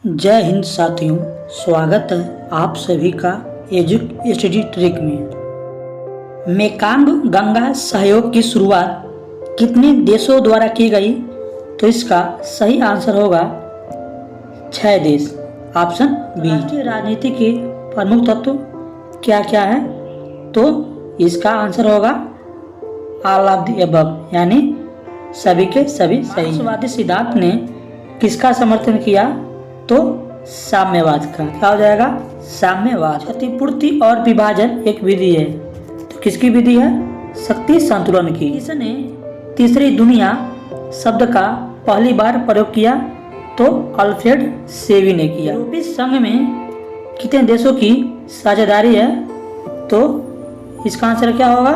जय हिंद साथियों, स्वागत है आप सभी का एजुक स्टडी ट्रिक में। मेकांग गंगा सहयोग की शुरुआत कितने देशों द्वारा की गई? तो इसका सही आंसर होगा 6 देश, ऑप्शन बी। राष्ट्रीय राजनीति के प्रमुख तत्व क्या क्या है? तो इसका आंसर होगा ऑल ऑफ द अबव, यानी सभी के सभी सही। मार्क्सवादी सिद्धांत ने किसका समर्थन किया? तो साम्यवाद का। क्या हो जाएगा? साम्यवाद। क्षतिपूर्ति और विभाजन एक विधि है, तो किसकी विधि है? शक्ति संतुलन की। इसने तीसरी दुनिया शब्द का पहली बार प्रयोग किया? तो अल्फ्रेड सेवी ने किया। यूरोपीय संघ में कितने देशों की साझेदारी है? तो इसका आंसर क्या होगा?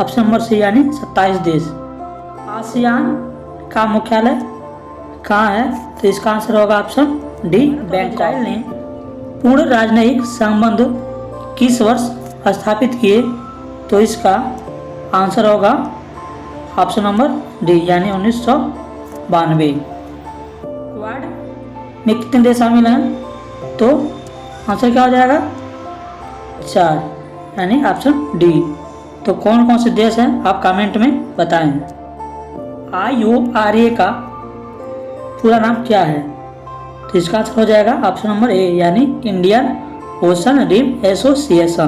ऑप्शन नंबर सी, यानी 27 देश। आसियान का मुख्यालय कहाँ है? तो इसका आंसर होगा ऑप्शन डी, बैंकॉक। ने पूर्ण राजनयिक संबंध किस वर्ष स्थापित किए? तो इसका आंसर होगा ऑप्शन नंबर डी, यानी 1992। क्वाड में कितने देश शामिल हैं? तो आंसर क्या हो जाएगा? 4, यानी ऑप्शन डी। तो कौन कौन से देश हैं आप कमेंट में बताएं। IORA का पूरा नाम क्या है? तो इसका आंसर हो जाएगा ऑप्शन नंबर ए, यानी Indian Ocean Rim Association.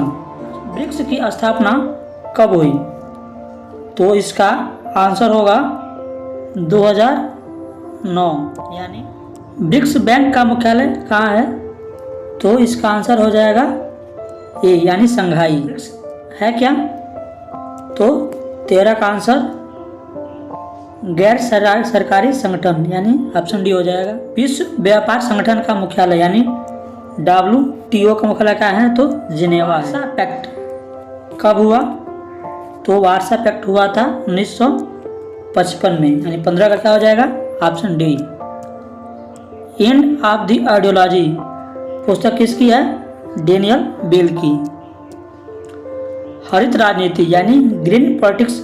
BRICS की स्थापना कब हुई? तो इसका आंसर होगा 2009। यानी ब्रिक्स बैंक का मुख्यालय कहाँ है? तो इसका आंसर हो जाएगा ए, यानी संघाई। है क्या? तो 13 का आंसर गैर सरकारी संगठन, यानी ऑप्शन डी हो जाएगा। विश्व व्यापार संगठन का मुख्यालय यानी WTO का मुख्यालय क्या है? तो जिनेवा। वार्सा पैक्ट कब हुआ? तो वार्सा पैक्ट हुआ था 1955 में, यानी 15 का क्या हो जाएगा? Option D. End of the ideology पुस्तक किसकी है? डेनियल बेल की। हरित राजनीति यानी ग्रीन पॉलिटिक्स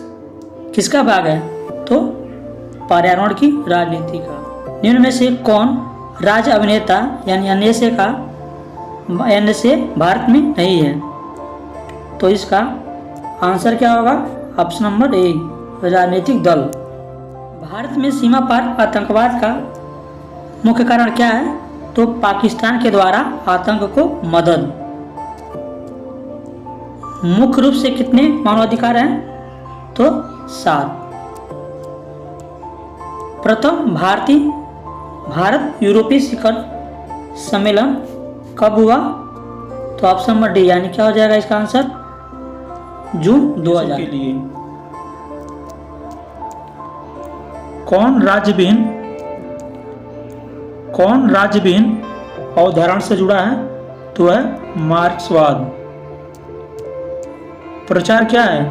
किसका भाग है? तो पर्यावरण की राजनीति का। निम्न में से कौन राज्य अभिनेता यानी NSA का NSA भारत में नहीं है? तो इसका आंसर क्या होगा? ऑप्शन नंबर ए, राजनीतिक दल। भारत में सीमा पार आतंकवाद का मुख्य कारण क्या है? तो पाकिस्तान के द्वारा आतंक को मदद। मुख्य रूप से कितने मानवाधिकार हैं? तो 7। प्रथम भारत यूरोपीय शिखर सम्मेलन कब हुआ? तो ऑप्शन नंबर डी, यानी क्या हो जाएगा इसका आंसर? जून 2000 के लिए। कौन राज्यविहीन अवधारणा से जुड़ा है? तो है मार्क्सवाद। प्रचार क्या है?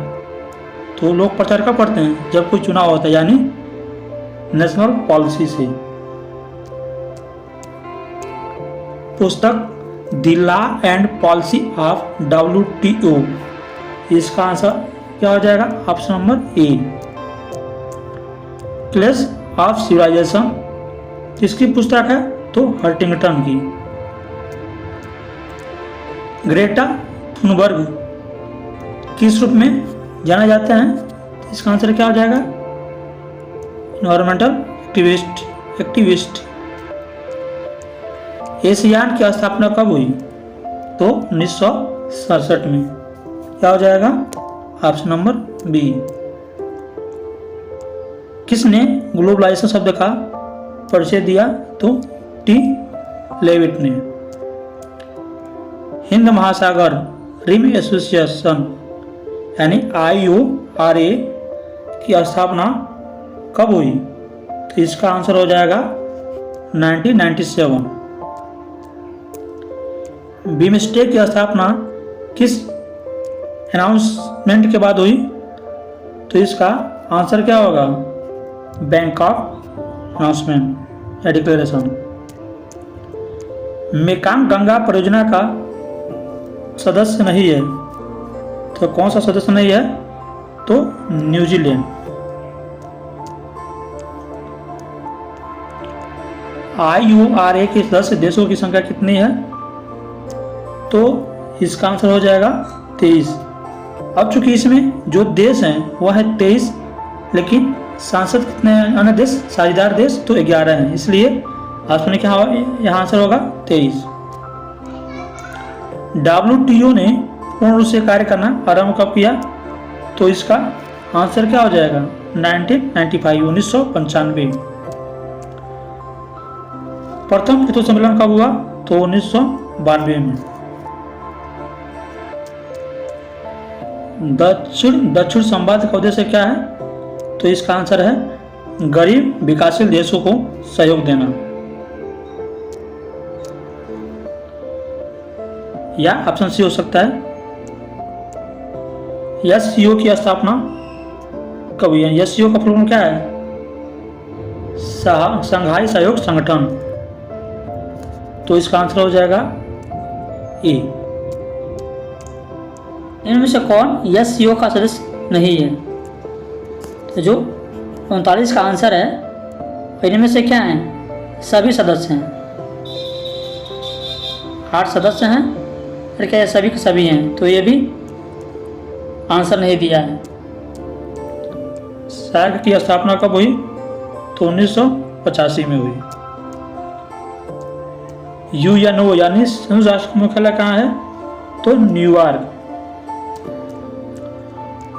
तो लोग प्रचार कब करते हैं? जब कोई चुनाव होता है, यानी नेशनल पॉलिसी से। पुस्तक the law and policy of WTO, इसका आंसर क्या हो जाएगा? Option number A. Clash of civilisation किसकी पुस्तक है? तो हंटिंगटन की। ग्रेटा थुनबर्ग किस रूप में जाना जाता है? इसका आंसर क्या हो जाएगा? Environmental activist. एशियान की स्थापना कब हुई? तो 1967 में। क्या हो जाएगा? Option number B. किसने ग्लोबलाइजेशन शब्द का परिचय दिया? तो T. लेविट ने। हिंद महासागर रिम एसोसिएशन यानी IORA की स्थापना कब हुई? तो इसका आंसर हो जाएगा 1997। बीमस्टेक की स्थापना किस अनाउंसमेंट के बाद हुई? तो इसका आंसर क्या होगा? बैंकॉक अनाउंसमेंट या डिक्लेरेशन। मेकांग गंगा परियोजना का सदस्य नहीं है? तो कौन सा सदस्य नहीं है? तो न्यूजीलैंड। IURA के सदस्य देशों की संख्या कितनी है? तो इसका आंसर हो जाएगा 23। अब चूंकि इसमें जो देश हैं वह है 23, लेकिन सांसद कितने हैं अन्य देश, साझेदार देश तो 11 हैं, इसलिए ऑप्शन क्या होगा, यहाँ आंसर होगा 23। WTO ने पूर्ण रूप से कार्य करना आरंभ कब किया? तो इसका आंसर क्या हो जाएगा 1995। प्रथम शिखर सम्मेलन कब हुआ? तो 1992 में। दक्षिण संवाद का उद्देश्य क्या है? तो इसका आंसर है गरीब विकासशील देशों को सहयोग देना। या ऑप्शन सी हो सकता है SCO की स्थापना कब हुई है? SCO का फुल फॉर्म क्या है? संघाई सहयोग संगठन। तो इसका आंसर हो जाएगा ए। इनमें से कौन SCO का सदस्य नहीं है? तो जो 39 का आंसर है, इनमें से क्या है? सभी सदस्य हैं। 8 सदस्य हैं और क्या सभी के सभी हैं? तो ये भी आंसर नहीं दिया है। सैग की स्थापना कब हुई? तो 1985 में हुई। UNO यानी संयुक्त राष्ट्र मुख्यालय कहाँ है? तो न्यूयॉर्क।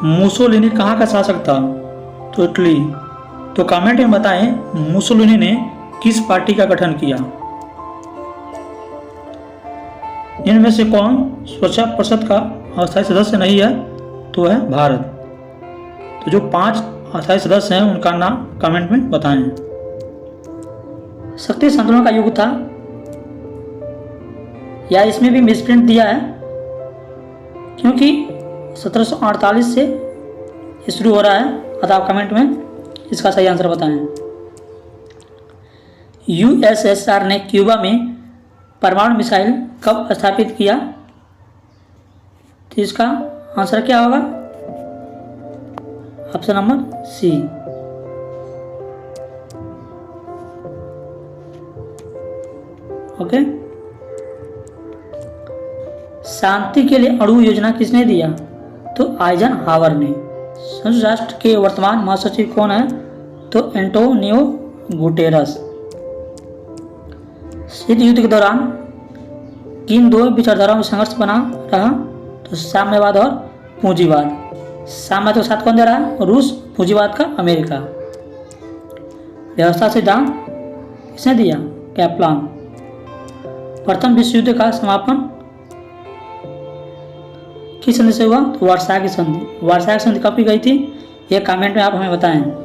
मुसोलिनी कहाँ का शासक था? तो इटली। तो कमेंट में बताएं मुसोलिनी ने किस पार्टी का गठन किया? इनमें से कौन सुरक्षा परिषद का अस्थायी सदस्य नहीं है? तो है भारत। तो जो 5 अस्थायी सदस्य हैं उनका नाम कमेंट में बताएं। शक्ति संतुलन का युग था, या इसमें भी मिसप्रिंट दिया है, क्योंकि 1748 से शुरू हो रहा है। अतः आप कमेंट में इसका सही आंसर बताएं। USSR ने क्यूबा में परमाणु मिसाइल कब स्थापित किया? तो इसका आंसर क्या होगा? Option number C. ओके। शांति के लिए अणु योजना किसने दिया? तो आइजनहावर ने। संयुक्त राष्ट्र के वर्तमान महासचिव कौन है? तो एंटोनियो गुटेरस। शीत युद्ध के दौरान किन दो विचारधाराओं में संघर्ष बना रहा? तो साम्यवाद और पूंजीवाद। साम्यवाद के साथ कौन दे रहा है? रूस। पूंजीवाद का अमेरिका। व्यवस्था सिद्धांत किसने दिया? कैप्लान। प्रथम विश्व युद्ध का समापन किस संधि से हुआ? तो वर्साई की संधि। वर्साई की संधि कब की गई थी? ये कमेंट में आप हमें बताएं।